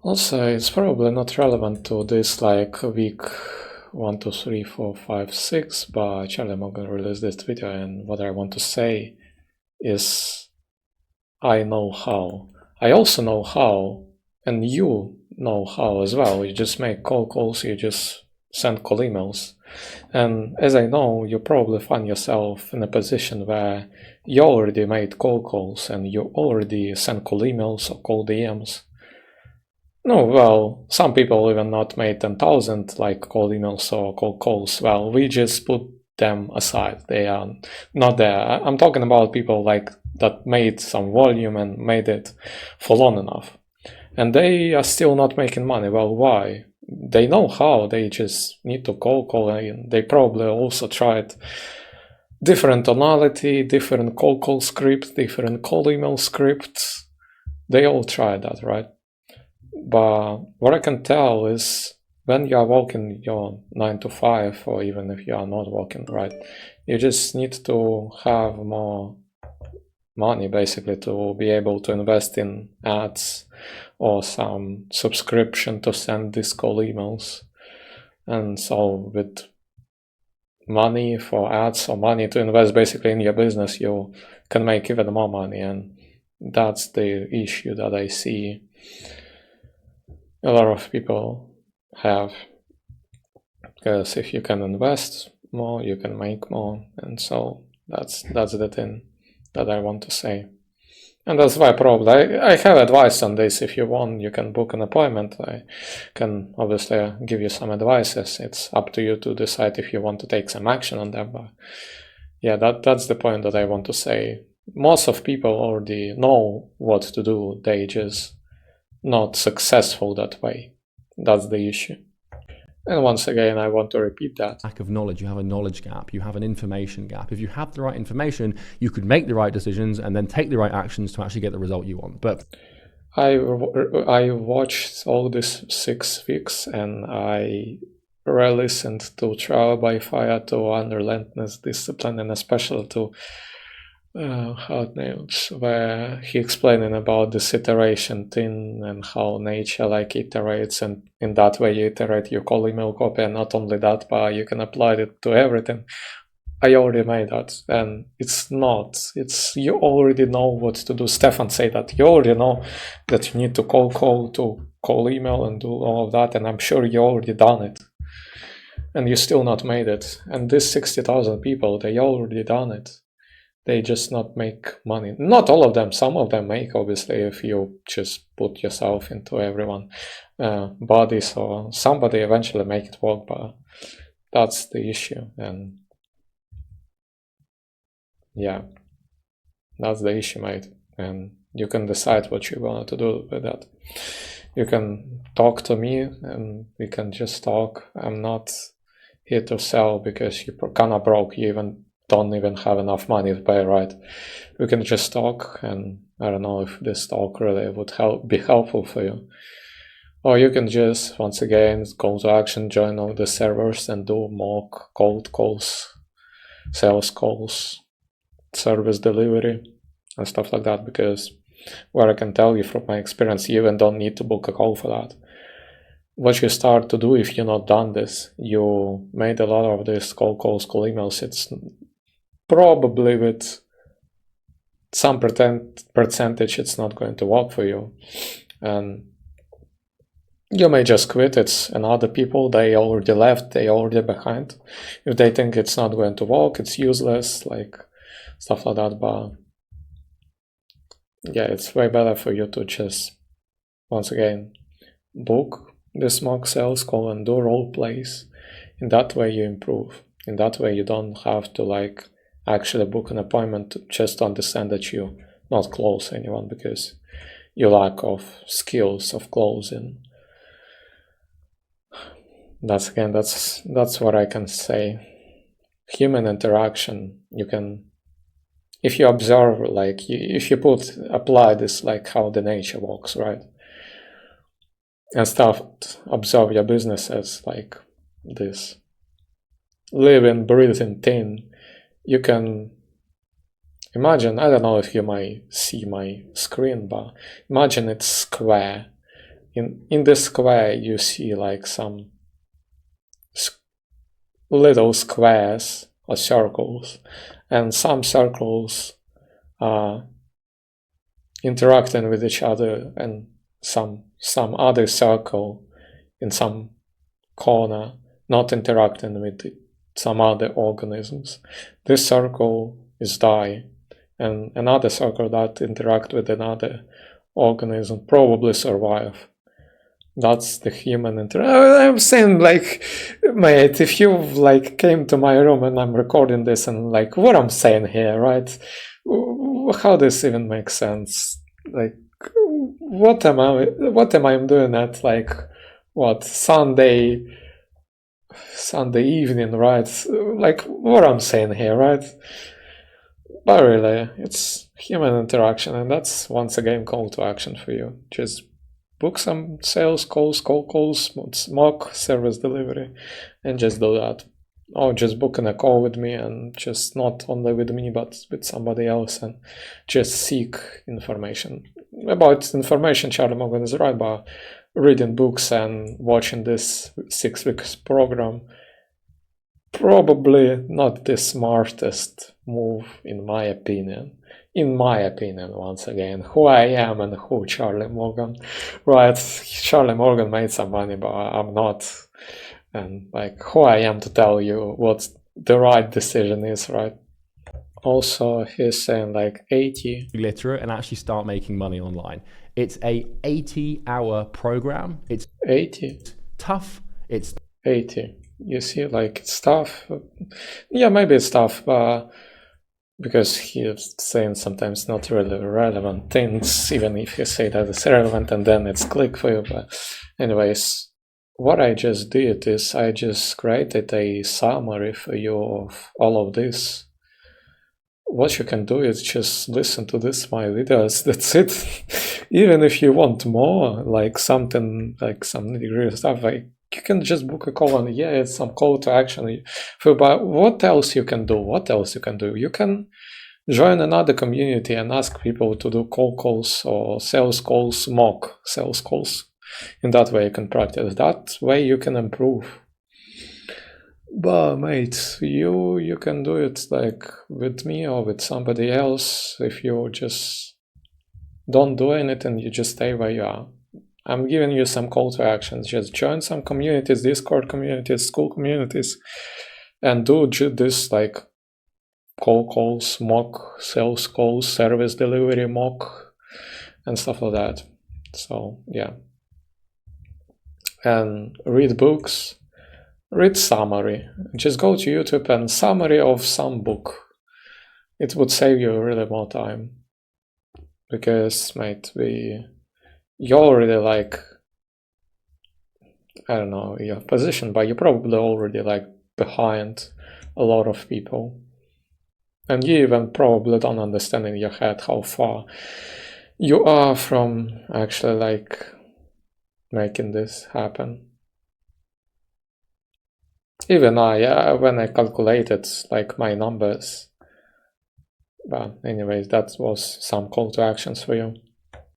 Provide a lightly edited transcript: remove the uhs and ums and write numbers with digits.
Also, it's probably not relevant to this like week 1, 2, 3, 4, 5, 6, but actually I'm gonna release this video, and what I want to say is I know how. I also know how, and you know how as well. You just make cold calls, you just send cold emails. And as I know, you probably find yourself in a position where you already made cold calls and you already sent cold emails or cold DMs. No, well, some people even not made 10,000 like cold emails or cold calls. Well, we just put them aside. They are not there. I'm talking about people like that made some volume and made it for long enough. And they are still not making money. Well, why? They know how, they just need to call in. They probably also tried different tonality, different call script, different call email scripts. They all tried that, right? But what I can tell is when you are working your 9 to 5, or even if you are not working, right, you just need to have more money basically to be able to invest in ads or some subscription to send these call emails. And so with money for ads or money to invest basically in your business, you can make even more money. And that's the issue that I see a lot of people have, because if you can invest more, you can make more. And so that's the thing that I want to say. And that's why probably I have advice on this. If you want, you can book an appointment. I can obviously give you some advices. It's up to you to decide if you want to take some action on them. But yeah, that's the point that I want to say. Most of people already know what to do. They just not successful that way. That's the issue. And once again, I want to repeat that. Lack of knowledge, you have a knowledge gap, you have an information gap. If you have the right information, you could make the right decisions and then take the right actions to actually get the result you want. But I watched all these 6 weeks and I re-listened to Trial by Fire, to Unrelentless Discipline, and especially to Hard Nails, where he explaining about this iteration thing and how nature like iterates, and in that way you iterate your call email copy, and not only that, but you can apply it to everything. I already made that, and it's you already know what to do. Stefan said that you already know that you need to call email and do all of that, and I'm sure you already done it, and you still not made it. And these 60,000 people, they already done it. They just not make money. Not all of them. Some of them make, obviously, if you just put yourself into everyone body. So somebody eventually make it work, but that's the issue. And yeah, that's the issue, mate. And you can decide what you want to do with that. You can talk to me and we can just talk. I'm not here to sell because you're kind of broke. You even don't even have enough money to pay, right? We can just talk, and I don't know if this talk really would be helpful for you. Or you can just, once again, call to action, join all the servers and do more cold calls, sales calls, service delivery, and stuff like that, because what I can tell you from my experience, you even don't need to book a call for that. What you start to do if you're not done this, you made a lot of these cold calls, cold emails, it's probably with some percentage it's not going to work for you, and you may just quit. It's another people, they already left, they already behind. If they think it's not going to work, it's useless, like stuff like that. But yeah, it's way better for you to just, once again, book this mock sales call and do role plays. In that way you improve. In that way you don't have to like actually book an appointment to just understand that you not close anyone because you lack of skills of closing. That's what I can say. Human interaction, you can, if you observe, like if you apply this like how the nature works, right, and start observe your business as like this living, breathing thing, you can imagine, I don't know if you might see my screen, but imagine it's square in this square you see like some little squares or circles, and some circles are interacting with each other, and some other circle in some corner not interacting with some other organisms. This circle is die, and another circle that interact with another organism probably survive. That's the human I'm saying, like, mate, if you like came to my room and I'm recording this and like what I'm saying here, right? How does even make sense? Like, what am I doing at like what Sunday evening, right? Like what I'm saying here, right? But really, it's human interaction, and that's once again call to action for you. Just book some sales calls, cold calls, mock service delivery, and just do that. Or just booking a call with me, and just not only with me but with somebody else, and just seek information. About information, Charlie Morgan is right, but reading books and watching this 6 weeks program, probably not the smartest move in my opinion. In my opinion, once again, who I am and who Charlie Morgan. Right, Charlie Morgan made some money, but I'm not. And like, who I am to tell you what the right decision is, right? Also, he's saying like 80. Literate and actually start making money online. It's a 80-hour program. It's 80. tough. It's 80. You see, like, it's tough. Yeah, maybe it's tough, but because he's saying sometimes not really relevant things, even if you say that it's relevant and then it's click for you. But anyways, what I just did is I just created a summary for you of all of this. What you can do is just listen to this my videos. That's it. Even if you want more, like something like some nitty-gritty stuff, like you can just book a call and yeah, it's some call to action. But what else you can do? What else you can do? You can join another community and ask people to do cold calls or sales calls, mock sales calls. In that way you can practice. That way you can improve. But mate, you can do it like with me or with somebody else. If you just don't do anything, you just stay where you are. I'm giving you some call to actions. Just join some communities, Discord communities, school communities, and do this like cold calls, mock sales calls, service delivery mock, and stuff like that. So yeah. And read books, read summary. Just go to YouTube and summary of some book. It would save you really more time. Because mate, you already like, I don't know your position, but you're probably already like behind a lot of people. And you even probably don't understand in your head how far you are from actually like making this happen. Even when I calculated like my numbers. But anyways, that was some call to actions for you.